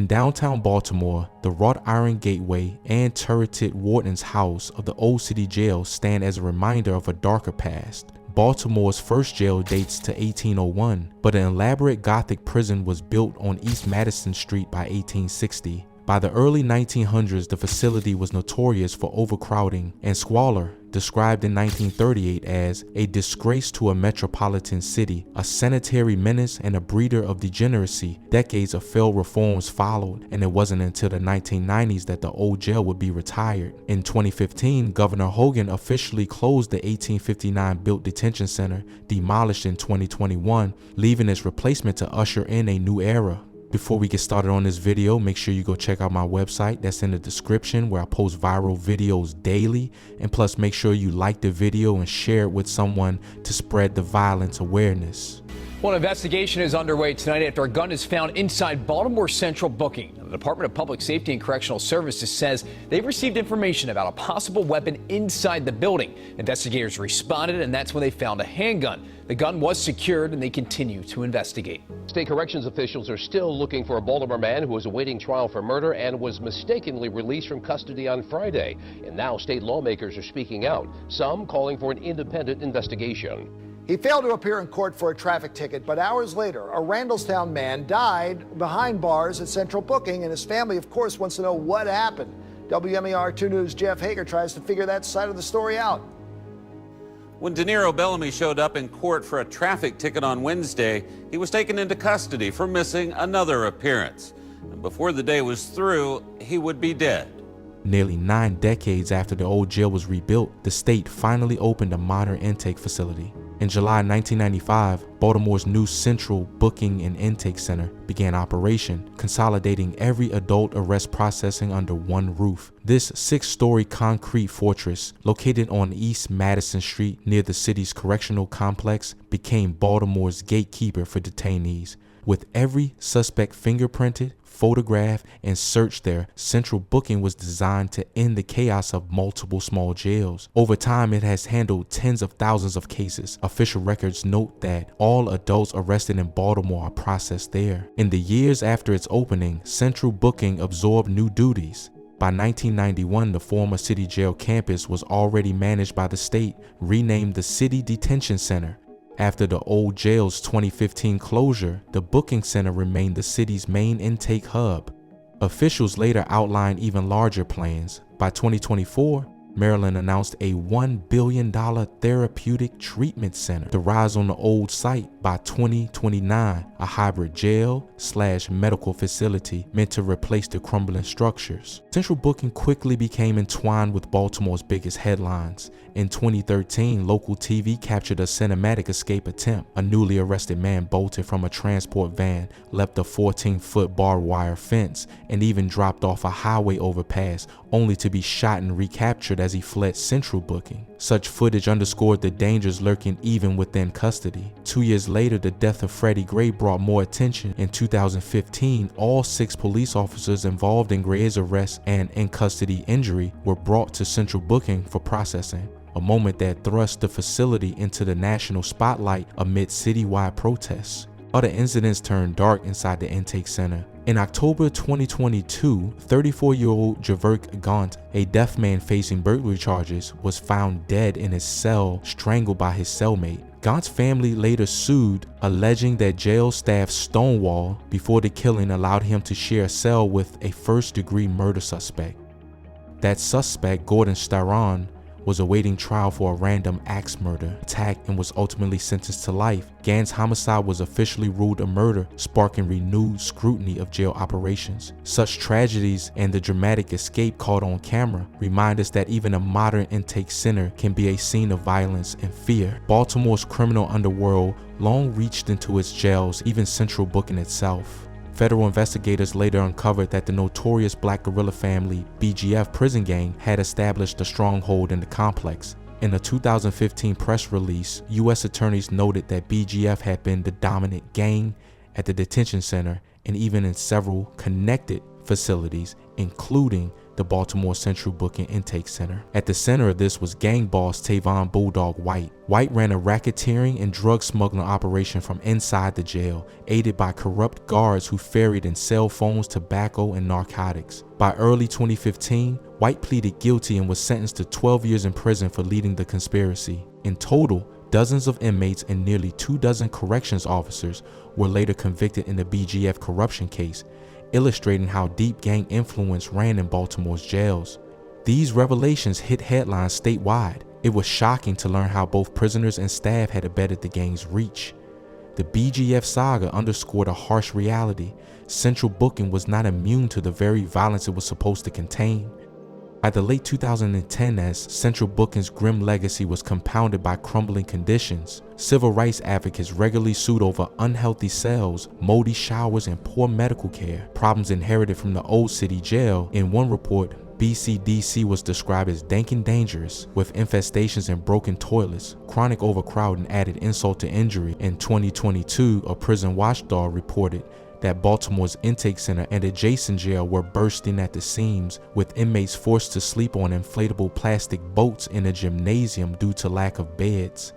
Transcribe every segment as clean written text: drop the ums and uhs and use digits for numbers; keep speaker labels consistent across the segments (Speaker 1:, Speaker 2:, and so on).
Speaker 1: In downtown Baltimore, the wrought-iron gateway and turreted Warden's house of the Old City Jail stand as a reminder of a darker past. Baltimore's first jail dates to 1801, but an elaborate Gothic prison was built on East Madison Street by 1860. By the early 1900s, the facility was notorious for overcrowding and squalor, described in 1938 as a disgrace to a metropolitan city, a sanitary menace, and a breeder of degeneracy. Decades of failed reforms followed, and it wasn't until the 1990s that the old jail would be retired. In 2015, Governor Hogan officially closed the 1859-built detention center, demolished in 2021, leaving its replacement to usher in a new era. Before we get started on this video, make sure you go check out my website that's in the description, where I post viral videos daily, and plus make sure you like the video and share it with someone to spread the violence awareness.
Speaker 2: Well, an investigation is underway tonight after a gun is found inside Baltimore Central booking. The Department of Public Safety and Correctional Services says they've received information about a possible weapon inside the building. Investigators responded, and that's when they found a handgun. The gun was secured, and they continue to investigate.
Speaker 3: State corrections officials are still looking for a Baltimore man who was awaiting trial for murder and was mistakenly released from custody on Friday. And now state lawmakers are speaking out, some calling for an independent investigation.
Speaker 4: He failed to appear in court for a traffic ticket, but hours later, a Randallstown man died behind bars at Central Booking, and his family, of course, wants to know what happened. WMER 2 News' Jeff Hager tries to figure that side of the story out.
Speaker 5: When De Niro Bellamy showed up in court for a traffic ticket on Wednesday, he was taken into custody for missing another appearance. And before the day was through, he would be dead.
Speaker 1: Nearly 9 decades after the old jail was rebuilt, the state finally opened a modern intake facility. In July 1995, Baltimore's new Central Booking and Intake Center began operation, consolidating every adult arrest processing under one roof. This 6-story concrete fortress, located on East Madison Street near the city's correctional complex, became Baltimore's gatekeeper for detainees. With every suspect fingerprinted, photographed, and searched there, Central Booking was designed to end the chaos of multiple small jails. Over time, it has handled tens of thousands of cases. Official records note that all adults arrested in Baltimore are processed there. In the years after its opening, Central Booking absorbed new duties. By 1991, the former City Jail campus was already managed by the state, renamed the City Detention Center. After the old jail's 2015 closure, the booking center remained the city's main intake hub. Officials later outlined even larger plans. By 2024, Maryland announced a $1 billion therapeutic treatment center to rise on the old site. By 2029, a hybrid jail/medical facility meant to replace the crumbling structures. Central Booking quickly became entwined with Baltimore's biggest headlines. In 2013, local TV captured a cinematic escape attempt. A newly arrested man bolted from a transport van, leapt a 14-foot barbed wire fence, and even dropped off a highway overpass, only to be shot and recaptured as he fled Central Booking. Such footage underscored the dangers lurking even within custody. 2 years later, the death of Freddie Gray brought more attention. In 2015, all 6 police officers involved in Gray's arrest and in-custody injury were brought to Central Booking for processing, a moment that thrust the facility into the national spotlight amid citywide protests. Other incidents turned dark inside the intake center. In October 2022, 34-year-old Javert Gaunt, a deaf man facing burglary charges, was found dead in his cell, strangled by his cellmate. Gaunt's family later sued, alleging that jail staff stonewalled before the killing allowed him to share a cell with a first-degree murder suspect. That suspect, Gordon Staron, was awaiting trial for a random axe murder attack and was ultimately sentenced to life. Gant's homicide was officially ruled a murder, sparking renewed scrutiny of jail operations. Such tragedies and the dramatic escape caught on camera remind us that even a modern intake center can be a scene of violence and fear. Baltimore's criminal underworld long reached into its jails, even Central Booking itself. Federal investigators later uncovered that the notorious black guerrilla family BGF prison gang had established a stronghold in the complex. In a 2015 press release, U.S. attorneys noted that BGF had been the dominant gang at the detention center and even in several connected facilities, including the Baltimore Central Booking Intake Center. At the center of this was gang boss Tavon Bulldog White. White ran a racketeering and drug smuggling operation from inside the jail, aided by corrupt guards who ferried in cell phones, tobacco, and narcotics. By early 2015, White pleaded guilty and was sentenced to 12 years in prison for leading the conspiracy. In total, dozens of inmates and nearly 24 corrections officers were later convicted in the BGF corruption case, illustrating how deep gang influence ran in Baltimore's jails. These revelations hit headlines statewide. It was shocking to learn how both prisoners and staff had abetted the gang's reach. The BGF saga underscored a harsh reality. Central Booking was not immune to the very violence it was supposed to contain. By the late 2010s, Central Booking's grim legacy was compounded by crumbling conditions. Civil rights advocates regularly sued over unhealthy cells, moldy showers, and poor medical care, problems inherited from the old city jail. In one report, BCDC was described as dank and dangerous, with infestations and broken toilets. Chronic overcrowding added insult to injury. In 2022, a prison watchdog reported that Baltimore's intake center and adjacent jail were bursting at the seams, with inmates forced to sleep on inflatable plastic boats in a gymnasium due to lack of beds.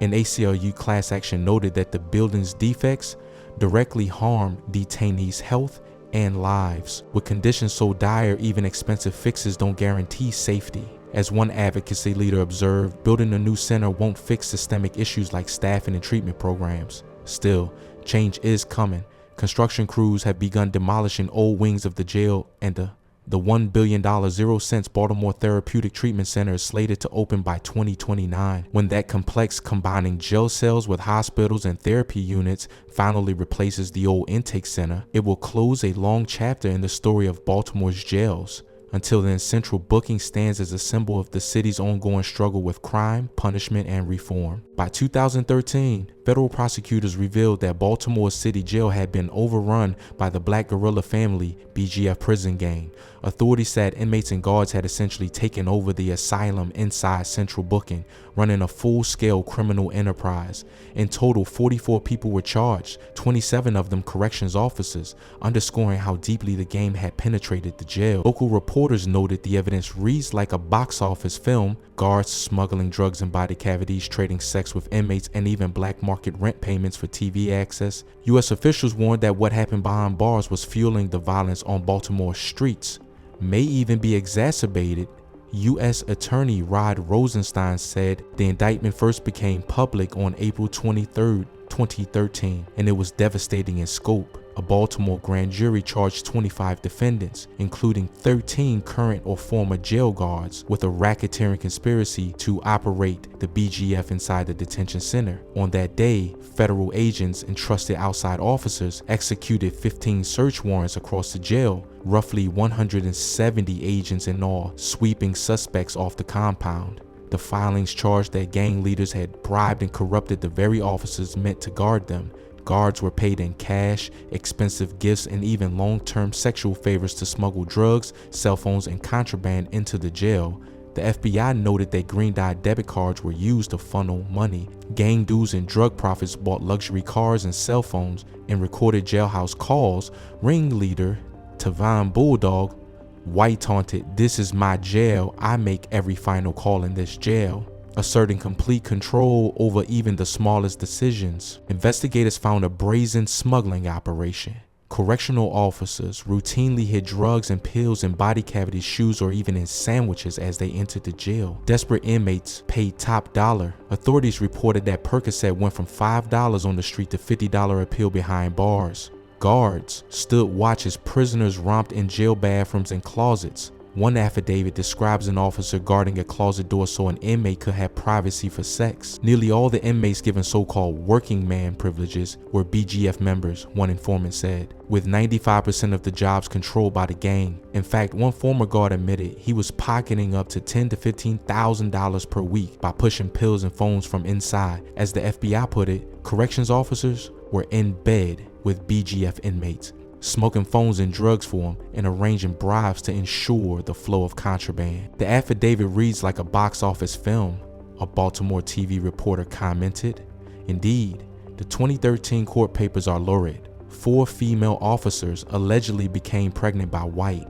Speaker 1: An ACLU class action noted that the building's defects directly harmed detainees' health and lives. With conditions so dire, even expensive fixes don't guarantee safety. As one advocacy leader observed, building a new center won't fix systemic issues like staffing and treatment programs. Still, change is coming. Construction crews have begun demolishing old wings of the jail, and the $1 billion 0-cents Baltimore Therapeutic Treatment Center is slated to open by 2029. When that complex combining jail cells with hospitals and therapy units finally replaces the old intake center, it will close a long chapter in the story of Baltimore's jails. Until then, Central Booking stands as a symbol of the city's ongoing struggle with crime, punishment, and reform. By 2013, federal prosecutors revealed that Baltimore City Jail had been overrun by the Black Guerrilla Family BGF prison gang. Authorities said inmates and guards had essentially taken over the asylum inside Central Booking, running a full-scale criminal enterprise. In total, 44 people were charged, 27 of them corrections officers, underscoring how deeply the game had penetrated the jail. Local reporters noted the evidence reads like a box office film: guards smuggling drugs in body cavities, trading sex with inmates, and even black market rent payments for TV access. U.S. officials warned that what happened behind bars was fueling the violence on Baltimore's streets, may even be exacerbated. U.S. Attorney Rod Rosenstein said the indictment first became public on April 23, 2013, and it was devastating in scope. A Baltimore grand jury charged 25 defendants, including 13 current or former jail guards, with a racketeering conspiracy to operate the BGF inside the detention center. On that day, federal agents and trusted outside officers executed 15 search warrants across the jail, roughly 170 agents in all, sweeping suspects off the compound. The filings charged that gang leaders had bribed and corrupted the very officers meant to guard them. Guards were paid in cash, expensive gifts, and even long-term sexual favors to smuggle drugs, cell phones, and contraband into the jail. The FBI noted that green-dot debit cards were used to funnel money. Gang dues and drug profits bought luxury cars and cell phones. In recorded jailhouse calls, ringleader Tavon Bulldog White taunted, "This is my jail. I make every final call in this jail," asserting complete control over even the smallest decisions. Investigators found a brazen smuggling operation. Correctional officers routinely hid drugs and pills in body cavities, shoes, or even in sandwiches as they entered the jail. Desperate inmates paid top dollar. Authorities reported that Percocet went from $5 on the street to $50 a pill behind bars. Guards stood watch as prisoners romped in jail bathrooms and closets. One affidavit describes an officer guarding a closet door so an inmate could have privacy for sex. Nearly all the inmates given so-called working man privileges were BGF members, one informant said, with 95% of the jobs controlled by the gang. In fact, one former guard admitted he was pocketing up to $10,000 to $15,000 per week by pushing pills and phones from inside. As the FBI put it, corrections officers were in bed with BGF inmates, smoking phones and drugs for them and arranging bribes to ensure the flow of contraband. The affidavit reads like a box office film, a Baltimore TV reporter commented. Indeed, the 2013 court papers are lurid. 4 female officers allegedly became pregnant by White.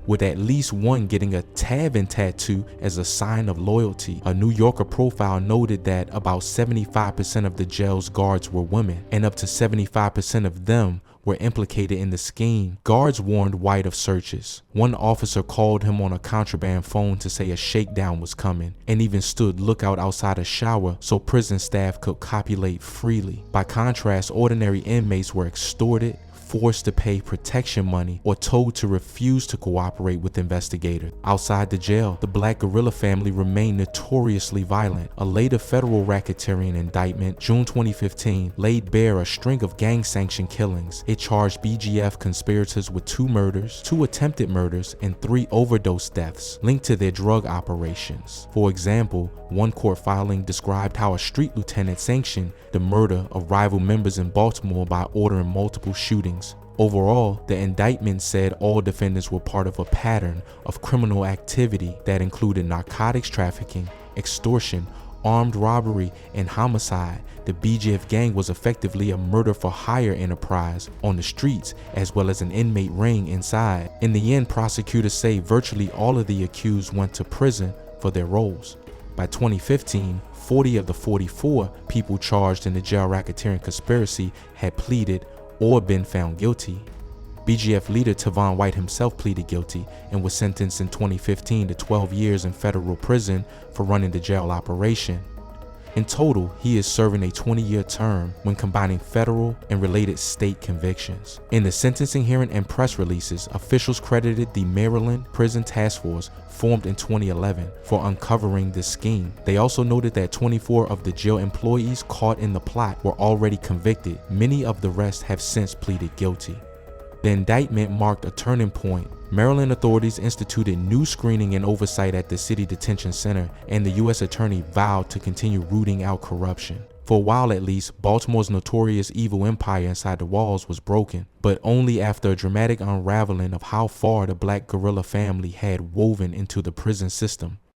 Speaker 1: with at least one getting a Tavern tattoo as a sign of loyalty. A New Yorker profile noted that about 75% of the jail's guards were women, and up to 75% of them were implicated in the scheme. Guards warned White of searches. One officer called him on a contraband phone to say a shakedown was coming, and even stood lookout outside a shower so prison staff could copulate freely. By contrast, ordinary inmates were extorted, forced to pay protection money, or told to refuse to cooperate with investigators. Outside the jail, the Black guerrilla family remained notoriously violent. A later federal racketeering indictment, June 2015, laid bare a string of gang-sanctioned killings. It charged BGF conspirators with 2 murders, 2 attempted murders, and 3 overdose deaths linked to their drug operations. For example, one court filing described how a street lieutenant sanctioned the murder of rival members in Baltimore by ordering multiple shootings. Overall, the indictment said all defendants were part of a pattern of criminal activity that included narcotics trafficking, extortion, armed robbery, and homicide. The BGF Gang was effectively a murder-for-hire enterprise on the streets, as well as an inmate ring inside. In the end, prosecutors say virtually all of the accused went to prison for their roles. By 2015, 40 of the 44 people charged in the jail racketeering conspiracy had pleaded or been found guilty. BGF leader Tavon White himself pleaded guilty and was sentenced in 2015 to 12 years in federal prison for running the jail operation. In total, he is serving a 20-year term when combining federal and related state convictions. In the sentencing hearing and press releases, officials credited the Maryland Prison Task Force formed in 2011 for uncovering this scheme. They also noted that 24 of the jail employees caught in the plot were already convicted. Many of the rest have since pleaded guilty. The indictment marked a turning point. Maryland authorities instituted new screening and oversight at the city detention center, and the U.S. attorney vowed to continue rooting out corruption. For a while at least, Baltimore's notorious evil empire inside the walls was broken, but only after a dramatic unraveling of how far the Black guerrilla family had woven into the prison system.